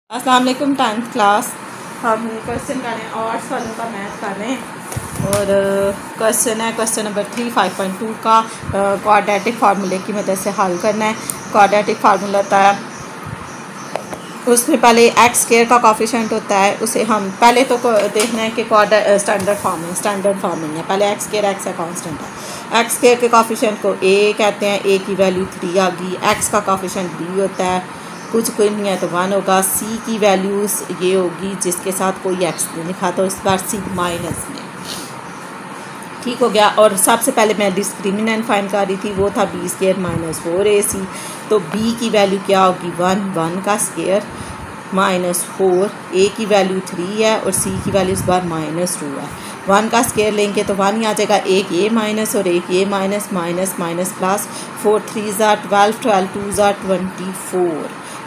अस्सलाम वालेकुम 10th class. हम क्वेश्चन कर रहे हैं आर्ट्स वालों का मैथ कर रहे हैं और क्वेश्चन है क्वेश्चन नंबर 3 5.2 का क्वाड्रेटिक फार्मूले की मदद से हल करना है। क्वाड्रेटिक फार्मूला होता है उसमें पहले एक्स स्क्वायर का कोफिशिएंट होता है, उसे हम पहले तो देखना है कि स्टैंडर्ड फॉर्म नहीं है। पहले एक्स स्क्वायर एक्स है कांस्टेंट है। एक्स स्क्वायर के कोफिशिएंट को ए कहते हैं, ए की वैल्यू 3 आ गई। एक्स का कोफिशिएंट बी होता है, कुछ कोई नहीं है तो 1 होगा। सी की वैल्यूज़ ये होगी जिसके साथ कोई एक्स नहीं लिखा तो इस बार सी माइनस में, ठीक हो गया। और सबसे पहले मैं डिस्क्रिमिनेंट फाइंड कर रही थी, वो था बी स्क्वायर माइनस 4ac। तो बी की वैल्यू क्या होगी 1 का स्क्वायर माइनस 4, ए की वैल्यू 3 है और सी की वैल्यू इस बार -2 है। 1 का स्क्वायर लेंगे तो 1 ही आ जाएगा, एक ए माइनस और एक ए माइनस माइनस माइनस प्लस 4 3 12 12 2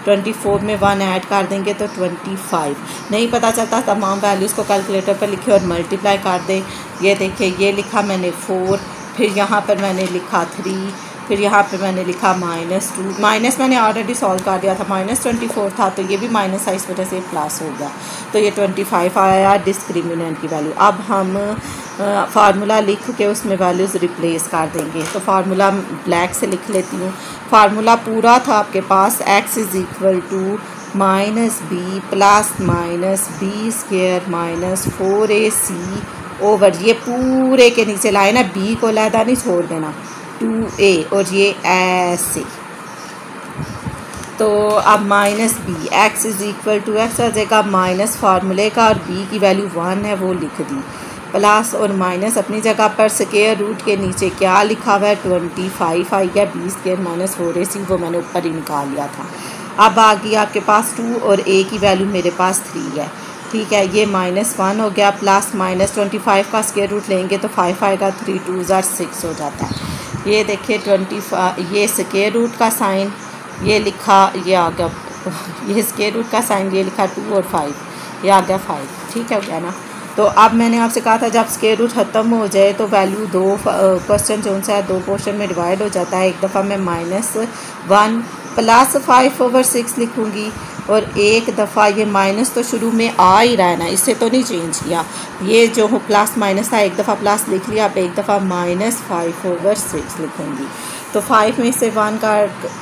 24 में 1 ऐड कर देंगे तो 25। नहीं पता चलता तमाम वैल्यूज़ को कैलकुलेटर पर लिखे और मल्टीप्लाई कर दें। ये देखिए, ये लिखा मैंने 4, फिर यहाँ पर मैंने लिखा 3, फिर यहाँ पे मैंने लिखा -2। माइनस मैंने ऑलरेडी सॉल्व कर दिया था, -24 था तो ये भी माइनस है, इस वजह से प्लस हो गया तो ये 25 आया डिस्क्रिमिनेंट की वैल्यू। अब हम फार्मूला लिख के उसमें वैल्यूज़ रिप्लेस कर देंगे। तो फार्मूला ब्लैक से लिख लेती हूँ। फार्मूला पूरा था आपके पास, x is equal to -b plus minus B square minus 4ac over, ये पूरे के नीचे लाए ना, b को लहदा नहीं छोड़ देना, 2a और ये ऐसे। तो अब -b, x is equal to x आ जाएगा माइनस फार्मूले का और b की वैल्यू 1 है वो लिख दी, प्लस और माइनस अपनी जगह पर, स्क्वायर रूट के नीचे क्या लिखा हुआ है 25 आई गया, बी स्क्वायर माइनस 4ac वो मैंने ऊपर ही निकाल लिया था। अब आ गई आपके पास 2 और a की वैल्यू मेरे पास 3 है, ठीक है। ये -1 हो गया, प्लस माइनस 25 का स्क्वायर रूट लेंगे तो 5 आएगा, 3 2 6 हो जाता है। ये देखिए 25, ये स्क्वायर रूट का साइन ये लिखा, ये आ गया ये स्क्वायर रूट का साइन ये लिखा 2 और 5, ये आ गया 5, ठीक है हो गया ना। तो अब मैंने आपसे कहा था जब स्क्वायर रूट ख़त्म हो जाए तो वैल्यू दो क्वेश्चन जो सा है 2 पोर्शन में डिवाइड हो जाता है। एक दफ़ा मैं -1 प्लस 5/6 लिखूँगी और एक दफ़ा ये माइनस तो शुरू में आ ही रहा है ना, इससे तो नहीं चेंज किया, ये जो प्लस माइनस था एक दफ़ा प्लस लिख लिया, अब एक दफ़ा -5/6 लिखूँगी। तो 5 में से 1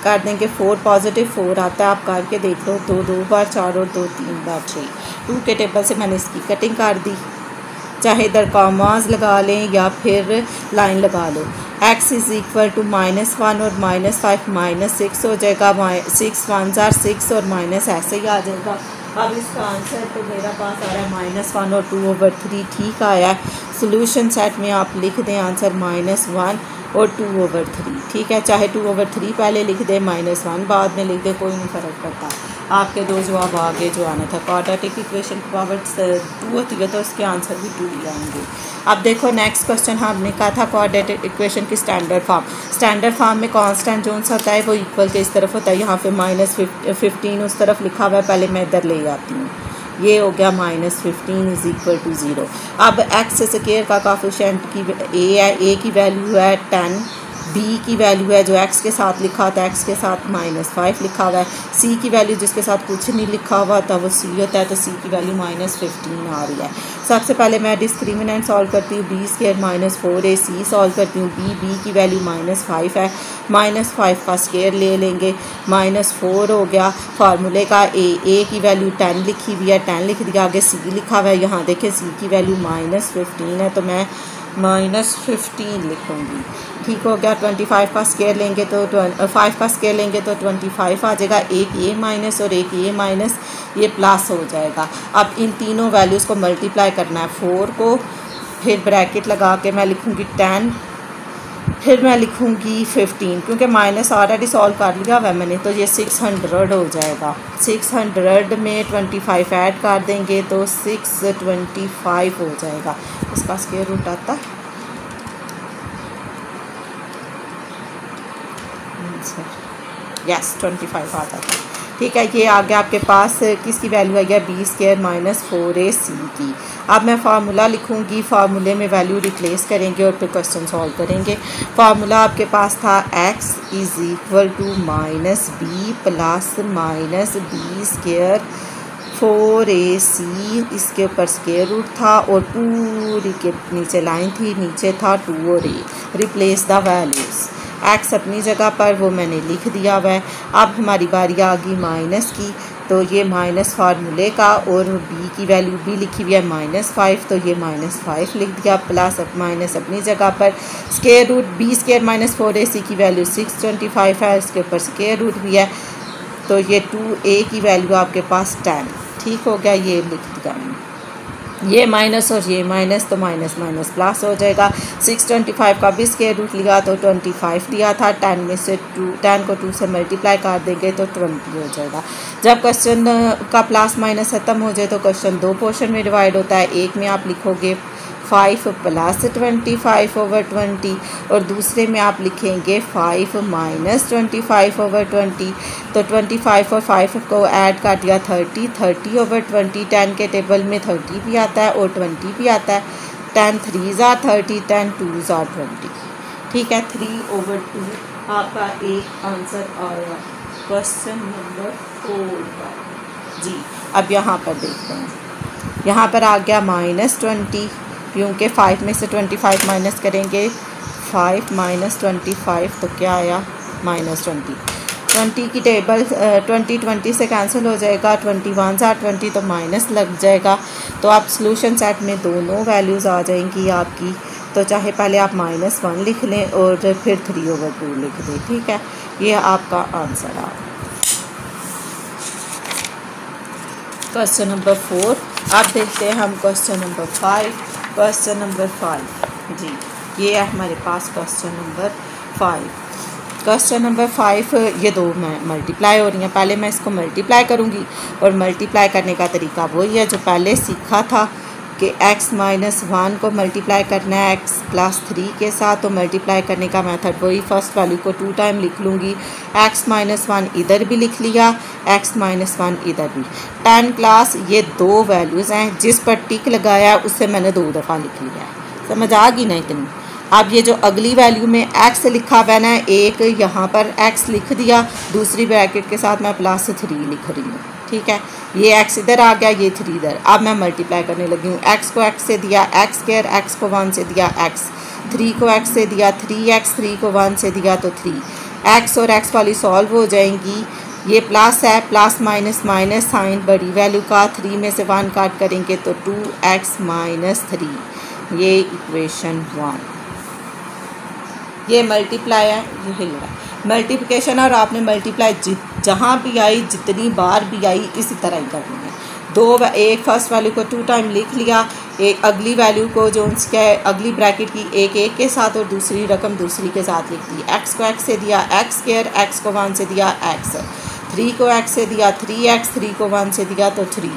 कर देंगे, 4 पॉजिटिव 4 आता है, आप करके देख लो, 2 2 बार 4 और 2 3 बार 6। 2 के टेबल से मैंने इसकी कटिंग कर दी, चाहे इधर कॉमास लगा लें या फिर लाइन लगा लो। x इज़ इक्वल टू -1 और -5 -6 हो जाएगा, 6 1 6 और माइनस ऐसे ही आ जाएगा। अब इसका आंसर तो मेरा पास आ रहा है -1 और 2/3, ठीक आया। सोल्यूशन सेट में आप लिख दें आंसर -1 और 2/3, ठीक है। चाहे 2/3 पहले लिख दे, -1 बाद में लिख दे, कोई नहीं फ़र्क पड़ता। आपके दो जवाब आगे जो आना था। क्वाड्रेटिक इक्वेशन की पावर 2 होती है तो उसके आंसर भी 2 ही आएंगे। अब देखो नेक्स्ट क्वेश्चन हमने कहा था क्वाड्रेटिक इक्वेशन की स्टैंडर्ड फॉर्म में कांस्टेंट जो सा होता है वो इक्वल के इस तरफ होता है। यहाँ पे -15 उस तरफ लिखा हुआ है, पहले मैं इधर ले आती हूँ, ये हो गया -15 इज़ इक्वल टू 0। अब एक्स स्क्वायर का कोफिशिएंट की ए है, ए की वैल्यू है 10, बी की वैल्यू है जो एक्स के साथ लिखा होता है, एक्स के साथ -5 लिखा हुआ है। सी की वैल्यू जिसके साथ कुछ नहीं लिखा हुआ होता वो सी होता है, तो सी की वैल्यू -15 आ रही है। सबसे पहले मैं डिस्क्रिमिनेंट सॉल्व करती हूँ, B square minus 4ac solve करती हूँ। बी की वैल्यू -5 है, -5 का स्क्वायर ले लेंगे, -4 हो गया। फार्मूले का ए की वैल्यू 10 लिखी हुई है, 10 लिख दिया, आगे सी लिखा हुआ है, यहाँ देखें सी की वैल्यू -15 है तो मैं -15 लिखूँगी, ठीक हो गया। 25 का स्क्वायर लेंगे तो 5 का स्क्वायर लेंगे तो 25 आ जाएगा, एक ए माइनस और एक ए माइनस, ये प्लस हो जाएगा। अब इन तीनों वैल्यूज़ को मल्टीप्लाई करना है, 4 को, फिर ब्रैकेट लगा के मैं लिखूँगी 10, फिर मैं लिखूँगी 15, क्योंकि माइनस ऑलरेडी सॉल्व कर लिया हुआ मैंने, तो ये 600 हो जाएगा। 600 में 25 ऐड कर देंगे तो 625 हो जाएगा। इसका स्क्वायर रूट आता है यस 25 आता है, ठीक है। ये आ गया आपके पास, किसकी वैल्यू आ गया बी स्क्वायर माइनस 4ac की। अब मैं फार्मूला लिखूँगी, फार्मूले में वैल्यू रिप्लेस करेंगे और फिर क्वेश्चन सॉल्व करेंगे। फार्मूला आपके पास था x is equal to -b plus -b square 4AC इसके ऊपर स्क्वायर रूट था और पूरी के नीचे लाइन थी, नीचे था 2 और a। Replace the values, x अपनी जगह पर वो मैंने लिख दिया हुआ है। अब हमारी बारी आ गई माइनस की, तो ये माइनस फार्मूले का, और b की वैल्यू भी लिखी हुई है -5, तो ये -5 लिख दिया, प्लस माइनस अपनी जगह पर स्क्वायर रूट b² - 4ac की वैल्यू 625 है, इसके ऊपर स्क्वायर रूट भी है, तो ये 2a की वैल्यू आपके पास 10। ठीक हो गया, ये लिख दिया ये माइनस और ये माइनस, तो माइनस माइनस प्लस हो जाएगा। 625 का भी स्क्वायर रूट लिया तो 25 दिया था, 10 में से 10 को 2 से मल्टीप्लाई कर देंगे तो 20 हो जाएगा। जब क्वेश्चन का प्लस माइनस ख़त्म हो जाए तो क्वेश्चन 2 पोर्शन में डिवाइड होता है। एक में आप लिखोगे 5 + 25/20 और दूसरे में आप लिखेंगे 5 - 25/20। तो 25 और 5 को ऐड कर दिया 30/20। 10 के टेबल में 30 भी आता है और 20 भी आता है। 10 3s are 30, 10 2s are 20। ठीक है, 3/2 आपका एक आंसर आया क्वेश्चन नंबर 4 का जी। अब यहाँ पर देखते हैं, यहाँ पर आ गया -20, क्योंकि 5 में से 25 माइनस करेंगे, 5 - 25 तो क्या आया -20। 20 की टेबल 20 से कैंसिल हो जाएगा, 21s are 20 तो माइनस लग जाएगा। तो आप सॉल्यूशन सेट में दोनों वैल्यूज़ आ जाएंगी आपकी। तो चाहे पहले आप -1 लिख लें और फिर 3/2 लिख दें। ठीक है, ये आपका आंसर आ गया क्वेश्चन नंबर 4। अब देखते हैं हम क्वेश्चन नंबर 5। क्वेश्चन नंबर 5 जी, ये है हमारे पास क्वेश्चन नंबर 5। क्वेश्चन नंबर 5 ये दो मल्टीप्लाई हो रही हैं। पहले मैं इसको मल्टीप्लाई करूँगी और मल्टीप्लाई करने का तरीका वही है जो पहले सीखा था कि x - 1 को मल्टीप्लाई करना है x + 3 के साथ। तो मल्टीप्लाई करने का मेथड वही, फर्स्ट वैल्यू को 2 टाइम लिख लूँगी, x - 1 इधर भी लिख लिया, x - 1 इधर भी। 10 क्लास ये दो वैल्यूज़ हैं, जिस पर टिक लगाया उससे मैंने 2 दफ़ा लिख लिया है। समझ आ गई ना इतनी। अब ये जो अगली वैल्यू में x लिखा हुआ ना, एक यहाँ पर x लिख दिया, दूसरी ब्रैकेट के साथ मैं +3 लिख रही हूँ। ठीक है, ये x इधर आ गया, ये 3 इधर। अब मैं मल्टीप्लाई करने लगी हूँ। x को x से दिया x², x को 1 से दिया x, 3 को x से दिया 3x, 3 को 1 से दिया तो 3। x और x वाली सॉल्व हो जाएंगी। ये प्लस है, प्लस माइनस माइनस साइन बड़ी वैल्यू का, 3 में से 1 काट करेंगे तो 2x - 3। ये इक्वेशन 1। ये मल्टीप्लाई है, ये हिल रहा है मल्टीप्लिकेशन। और आपने मल्टीप्लाई जहाँ भी आई, जितनी बार भी आई, इसी तरह ही करनी है। एक फर्स्ट वैल्यू को 2 टाइम लिख लिया, एक अगली वैल्यू को जो क्या है अगली ब्रैकेट की एक के साथ और दूसरी रकम दूसरी के साथ लिख दी। x को x से दिया x², x को 1 से दिया x, 3 को x से दिया 3x, 3 को 1 से दिया तो 3।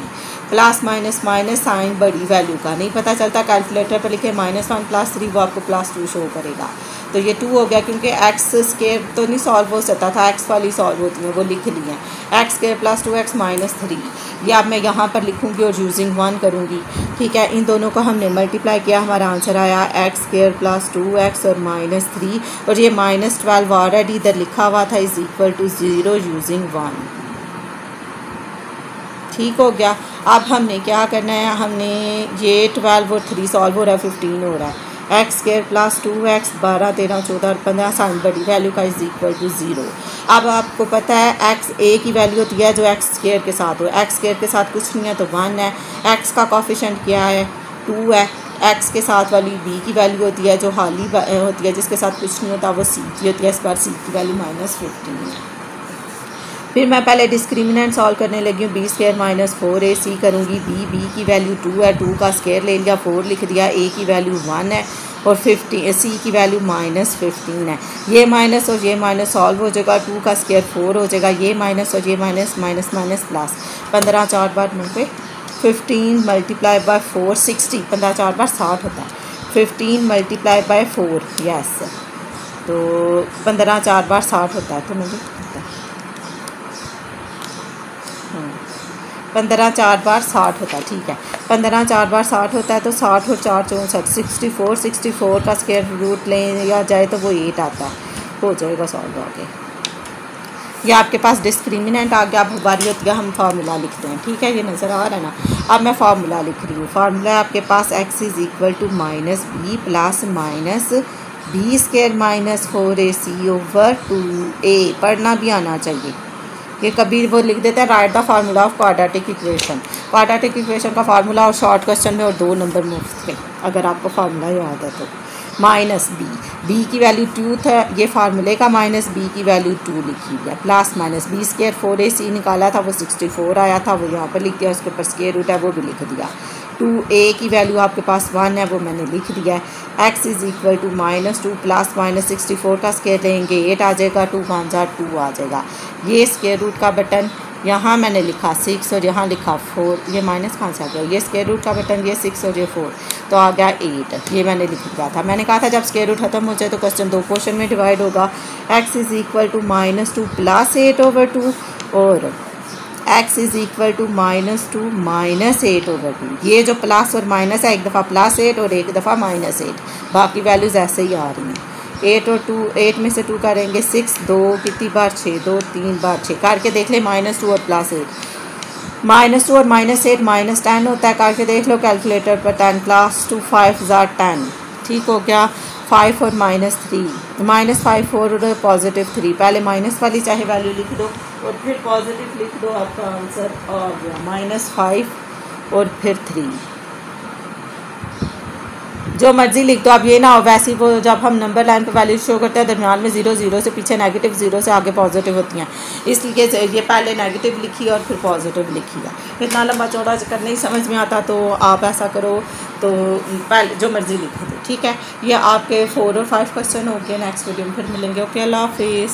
प्लस माइनस माइनस साइन बड़ी वैल्यू का नहीं पता चलता, कैलकुलेटर पर लिखे -1 + 3 वो आपको +2 शो करेगा। तो ये 2 हो गया, क्योंकि x² तो नहीं सॉल्व हो सकता था, x वाली सॉल्व होती हैं, वो लिख ली हैं। x² + 2x - 3 ये अब मैं यहाँ पर लिखूँगी और यूजिंग 1 करूँगी। ठीक है, इन दोनों को हमने मल्टीप्लाई किया, हमारा आंसर आया x² + 2x और -3, और ये -12 ऑलरेडी इधर लिखा हुआ था = 0 यूजिंग 1। ठीक हो गया। अब हमने क्या करना है, हमने ये 12 और 3 सॉल्व हो रहा है, 15 हो रहा है। x² + 2x 12 13 14 और 15 साइन बड़ी वैल्यू का = 0। अब आपको पता है x a की वैल्यू होती है जो x² के साथ हो, x² के साथ कुछ नहीं है तो 1 है। x का कोफिशिएंट क्या है 2 है। x के साथ वाली b की वैल्यू होती है जो हाली होती है, जिसके साथ कुछ नहीं होता, वो c की होती है। इस बार c की वैल्यू -15 है। फिर मैं पहले डिस्क्रिमिनेंट सॉल्व करने लगी हूँ, b² - 4ac करूँगी। b की वैल्यू 2 है, 2 का स्क्वायर ले लिया, 4 लिख दिया। a की वैल्यू 1 है और 15 c की वैल्यू -15 है। ये माइनस और ये माइनस सॉल्व हो जाएगा, 2 का स्क्वायर 4 हो जाएगा, ये माइनस और ये माइनस माइनस माइनस प्लस। 15 4 बार 90, 15 × 4 60, 15 4 बार 60 होता है। 15 × 4 यस, तो 15 4 बार 60 होता है। तो मुझे 15 4 बार 60 होता है। ठीक है, 15 4 बार 60 होता है, तो 60 और 4 64, 64 का स्क्वायर रूट लें या जाए तो वो 8 आता है, हो जाएगा सॉल्व आगे। ये आपके पास डिस्क्रिमिनेंट आ गया। अब बारी होती है हम फार्मूला लिखते हैं, ठीक है, ये नज़र आ रहा है ना। अब मैं फार्मूला लिख रही हूँ। फार्मूला आपके पास x is equal to minus B plus minus B square minus 4ac over 2a। पढ़ना भी आना चाहिए। ये कभी वो लिख देते हैं right the formula of quadratic equation. Quadratic equation का फार्मूला और शॉर्ट क्वेश्चन में और 2 नंबर मुफ्त थे अगर आपको फार्मूला याद है तो। माइनस बी की वैल्यू 2 था, ये फार्मूले का माइनस बी की वैल्यू 2 लिखी है, plus minus B square 4ac निकाला था वो 64 आया था, वो यहाँ पर लिख दिया। उसके ऊपर स्क्वायर रूट है वो भी लिख दिया। 2a की वैल्यू आपके पास 1 है वो मैंने लिख दिया है। x is equal to -2 plus minus 64 का स्क्वायर लेंगे 8 आ जाएगा, 2 1 जा 2 आ जाएगा। ये स्क्वायर रूट का बटन यहाँ मैंने लिखा 6 और यहाँ लिखा 4, ये माइनस कहाँ से आ गया। ये स्क्वायर रूट का बटन ये 6 और ये 4 तो आ गया 8। ये मैंने लिख दिया था। मैंने कहा था जब स्क्वायर रूट खत्म हो जाए तो क्वेश्चन 2 पोर्शन में डिवाइड होगा। x is equal to -2 plus 8 over 2 और x is equal to -2 minus 8 over 2। ये जो प्लस और माइनस है एक दफ़ा प्लस 8 और एक दफ़ा -8, बाकी वैल्यूज़ ऐसे ही आ रही हैं। 8 और 2, 8 में से 2 करेंगे 6, 2 कितनी बार 6, 2 3 बार 6 करके देख ले। -2 और +8, -2 और -8 -10 होता है। करके देख लो कैलकुलेटर पर। 10 + 2 5 = 10, ठीक हो गया। 5 और -3, -5 और +3। पहले माइनस वाली चाहे वैल्यू लिख दो और फिर पॉजिटिव लिख दो, आपका आंसर आ गया -5 और फिर 3। जो मर्जी लिख दो। अब ये ना हो वैसे वो जब हम नंबर लाइन पर वैल्यू शो करते हैं दरमियान में 0 0 से पीछे नेगेटिव, 0 से आगे पॉजिटिव होती हैं, इसलिए ये पहले नेगेटिव लिखी और फिर पॉजिटिव लिखी है। इतना लंबा चौड़ा कर नहीं समझ में आता तो आप ऐसा करो तो पहले जो मर्जी लिख दो, ठीक है। ये आपके 4 और 5 क्वेश्चन हो गए। नेक्स्ट वीडियो में फिर मिलेंगे। ओके, अल्लाह हाफिज़।